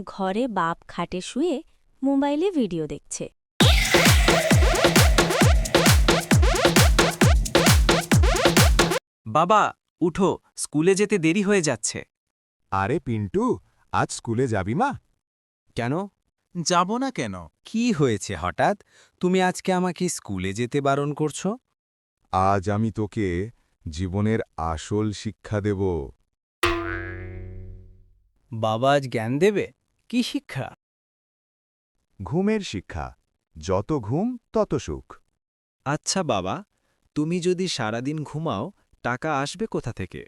ঘরে বাপ খাটে শুয়ে মোবাইলে ভিডিও দেখছে। বাবা উঠো, স্কুলে যেতে দেরি হয়ে যাচ্ছে। আরে পিন্টু, আজ স্কুলে যাবি মা? কেন? যাব না কেন? কি হয়েছে হঠাৎ? তুমি আজকে আমাকে স্কুলে যেতে বারণ করছো? আজ আমি তোকে জীবনের আসল শিক্ষা দেব। বাবা আজ জ্ঞান দেবে? কি শিক্ষা? ঘুমের শিক্ষা। যত ঘুম তত সুখ। আচ্ছা বাবা, তুমি যদি সারাদিন ঘুমাও টাকা আসবে কোথা থেকে?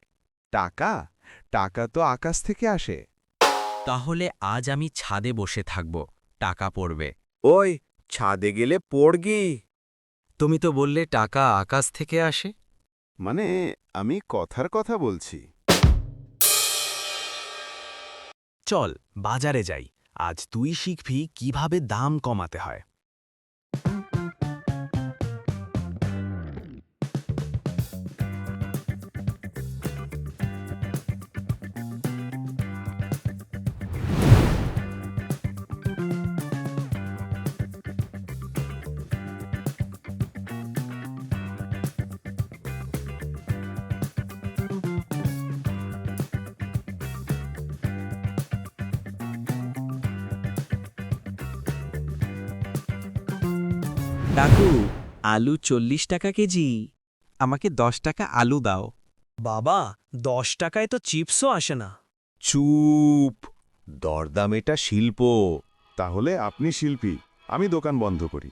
টাকা? টাকা তো আকাশ থেকে আসে। তাহলে আজ আমি ছাদে বসে থাকব, টাকা পড়বে। ওই, ছাদে গেলে পড়গি। তুমি তো বললে টাকা আকাশ থেকে আসে। মানে, আমি কথার কথা বলছি। চল বাজারে যাই, আজ তুই শিখবি কিভাবে দাম কমাতে হয়। কাকু, আলু ৪০ টাকা কেজি। আমাকে ১০ টাকা আলু দাও। বাবা, 10 টাকায় তো চিপসও আসে না। চুপ! দরদাম এটা শিল্প। তাহলে আপনি শিল্পী, আমি দোকান বন্ধ করি।